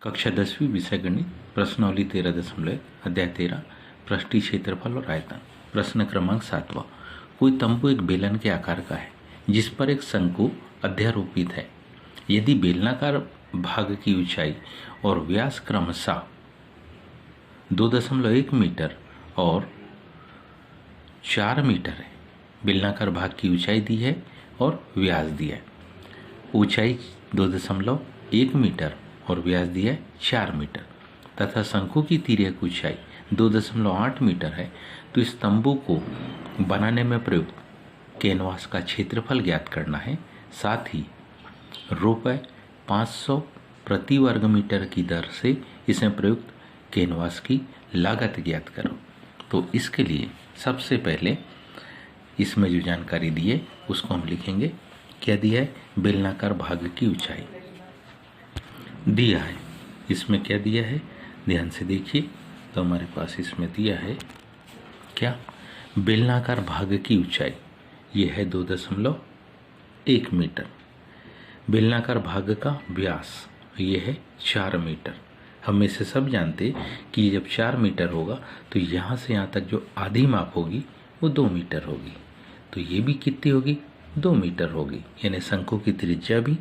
कक्षा 10वीं विषय गणित प्रश्नावली 13.1 अध्याय 13 पृष्ठीय क्षेत्रफल और आयतन। प्रश्न क्रमांक 7वां। कोई तंबू एक बेलन के आकार का है जिस पर एक शंकु अध्यारोपित है। यदि बेलनाकार भाग की ऊंचाई और व्यास क्रमशः 2.1 मीटर और 4 मीटर है। बेलनाकार भाग की ऊंचाई दी है और व्यास दिया है। ऊंचाई 2.1 मीटर और व्यास दिया है 4 मीटर तथा शंकु की तिर्यक ऊंचाई 2.8 मीटर है, तो इस तंबू को बनाने में प्रयुक्त कैनवास का क्षेत्रफल ज्ञात करना है। साथ ही ₹500 प्रति वर्ग मीटर की दर से इसमें प्रयुक्त कैनवास की लागत ज्ञात करो। तो इसके लिए सबसे पहले इसमें जो जानकारी दी है उसको हम लिखेंगे। क्या दिया है? बेलनाकार भाग की ऊंचाई दिया है। इसमें क्या दिया है ध्यान से देखिए। तो हमारे पास इसमें दिया है क्या? बेलनाकार भाग की ऊंचाई ये है 2.1 मीटर। बेलनाकार भाग का व्यास ये है 4 मीटर। हम इसे सब जानते कि जब 4 मीटर होगा तो यहाँ से यहाँ तक जो आधी माप होगी वो 2 मीटर होगी। तो ये भी कितनी होगी? 2 मीटर होगी। यानी शंकु की त्रिज्या भी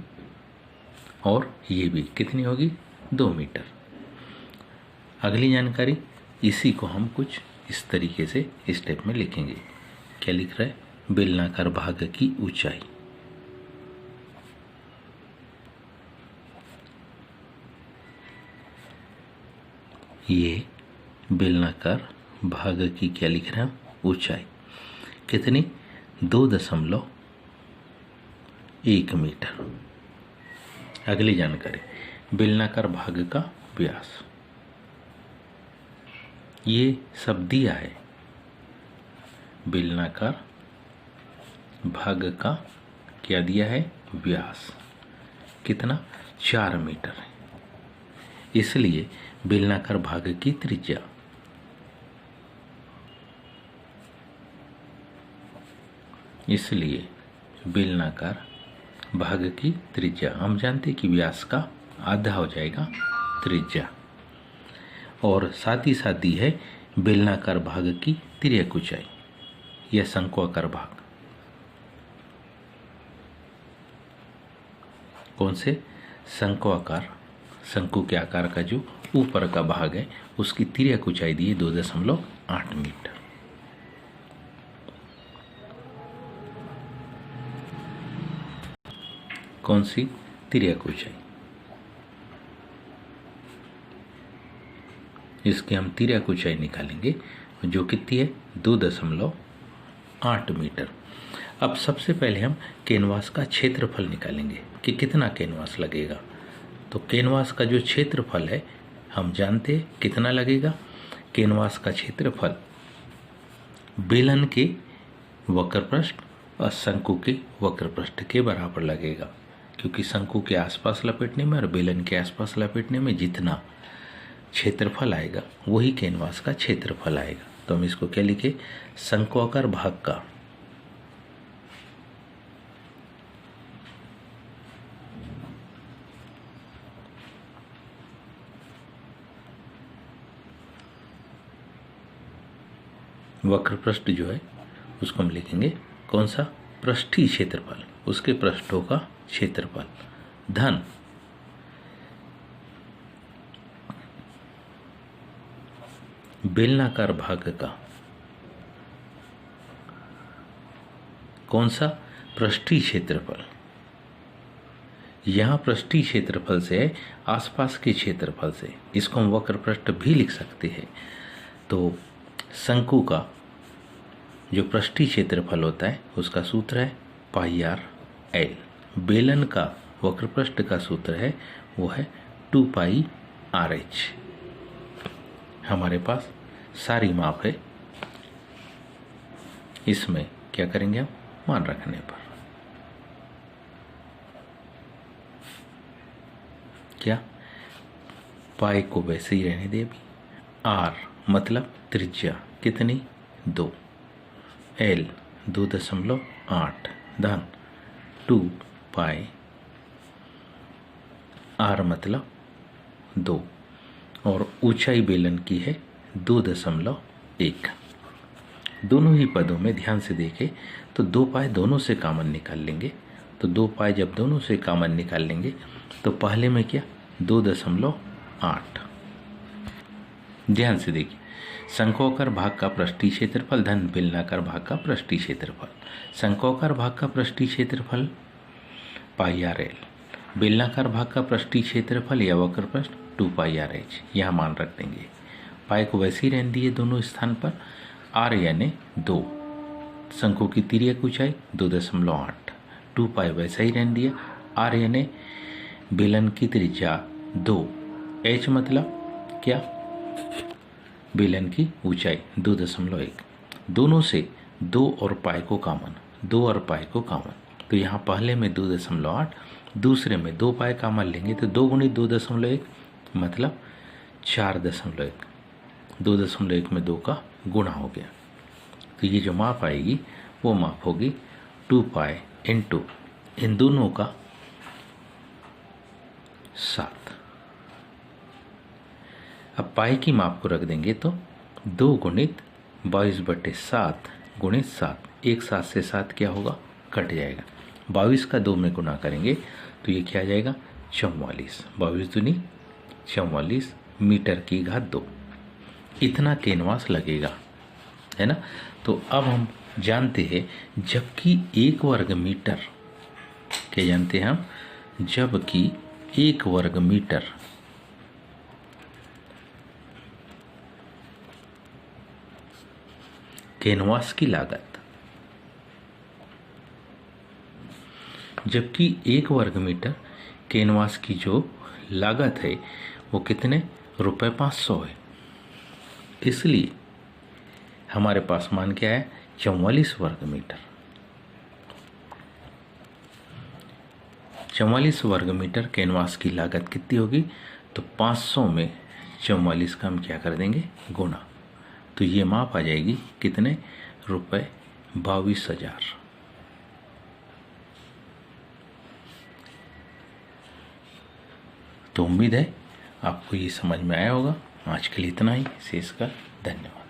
और ये भी कितनी होगी? 2 मीटर। अगली जानकारी इसी को हम कुछ इस तरीके से स्टेप में लिखेंगे। क्या लिख रहा है? बेलनाकार भाग की ऊंचाई ये बेलनाकार भाग की क्या लिख रहे हैं? ऊंचाई कितनी? 2.1 मीटर। अगली जानकारी बेलनाकार भाग का व्यास ये सब दिया है। बेलनाकार भाग का क्या दिया है? व्यास कितना? 4 मीटर है। इसलिए बेलनाकार भाग की त्रिज्या बेलनाकार भाग की त्रिज्या हम जानते कि व्यास का आधा हो जाएगा त्रिज्या, और साथ ही साथ दी है बेलनाकार भाग की तिर्यक ऊंचाई या शंक्वाकार भाग। कौन से? शंक्वाकार, शंकु के आकार का जो ऊपर का भाग है उसकी तिर्यक ऊंचाई दी है 2.8 मीटर। कौन सी? तिर्यक ऊंचाई। इसकी हम तिर्यक ऊंचाई निकालेंगे जो कितनी है? 2.8 मीटर। अब सबसे पहले हम कैनवास का क्षेत्रफल निकालेंगे कि कितना कैनवास लगेगा। तो कैनवास का जो क्षेत्रफल है हम जानते हैं कितना लगेगा। कैनवास का क्षेत्रफल बेलन के वक्रपृष्ठ और शंकु के वक्रपृष्ठ के बराबर लगेगा, क्योंकि शंकु के आसपास लपेटने में और बेलन के आसपास लपेटने में जितना क्षेत्रफल आएगा वही कैनवास का क्षेत्रफल आएगा। तो हम इसको क्या लिखे? शंक्वाकार भाग का वक्रपृष्ठ जो है उसको हम लिखेंगे कौन सा? पृष्ठीय क्षेत्रफल, उसके पृष्ठों का क्षेत्रफल धन बेलनाकार भाग का कौन सा? पृष्ठीय क्षेत्रफल। यहां पृष्ठीय क्षेत्रफल से है आसपास के क्षेत्रफल से, इसको हम वक्रपृष्ठ भी लिख सकते हैं। तो शंकु का जो पृष्ठीय क्षेत्रफल होता है उसका सूत्र है πr/l। बेलन का वक्रपृष्ठ का सूत्र है वो है 2πr/h। हमारे पास सारी माप है। इसमें क्या करेंगे हम? मान रखने पर क्या? पाई को वैसे ही रहने दे। अभी r मतलब त्रिज्या कितनी? 2, l 2.8 धन 2π, r मतलब 2 और ऊंचाई बेलन की है 2.1। दोनों ही पदों में ध्यान से देखें तो 2 पाई दोनों से कॉमन निकाल लेंगे। तो 2 पाई जब दोनों से कॉमन निकाल लेंगे तो पहले में क्या 2.8। ध्यान से देखिए, शंक्वाकार भाग का पृष्ठीय क्षेत्रफल धन बेलनाकार भाग का पृष्ठीय क्षेत्रफल। शंक्वाकार भाग का पृष्ठीय क्षेत्रफल पाई आर एल, बेलनाकार भाग का पृष्ठीय क्षेत्रफल या वक्र पृष्ठ 2 पाई आर एच। यहाँ मान रख देंगे, पाई को वैसे ही रहने दिए दोनों स्थान पर। आर यानी 2, शंकु की तिर्यक ऊंचाई 2.8, 2 पाई वैसा ही रहने दिया। आर यानी बेलन की त्रिज्या 2, एच मतलब क्या बेलन की ऊंचाई 2.1। दोनों से 2 और पाई को कॉमन, 2 और पाई को कॉमन। तो यहाँ पहले में 2.8, दूसरे में 2 पाई कॉमन लेंगे तो 2 गुणित 2.1 मतलब 4.1। 2.1 में 2 का गुणा हो गया। तो ये जो माप आएगी वो माप होगी 2 पाई इंटू इन दोनों का 7। अब पाई की माप को रख देंगे तो 2 गुणित 22/7 गुणित 7, एक 7 से 7 क्या होगा कट जाएगा। 22 का 2 में गुणा करेंगे तो ये क्या आ जाएगा 44। 22 दूनी 44 मीटर की घात 2। इतना कैनवास लगेगा, है ना। तो अब हम जानते हैं जबकि 1 वर्ग मीटर, क्या जानते हैं हम, जबकि 1 वर्ग मीटर कैनवास की लागत, जबकि 1 वर्ग मीटर कैनवास की जो लागत है वो कितने रुपए 500 है। इसलिए हमारे पास मान क्या है 44 वर्ग मीटर। 44 वर्ग मीटर कैनवास की लागत कितनी होगी, तो 500 में 44 का हम क्या कर देंगे गुणा। तो ये माप आ जाएगी कितने रुपए 22,000। तो उम्मीद है आपको ये समझ में आया होगा। आज के लिए इतना ही, शेष का धन्यवाद।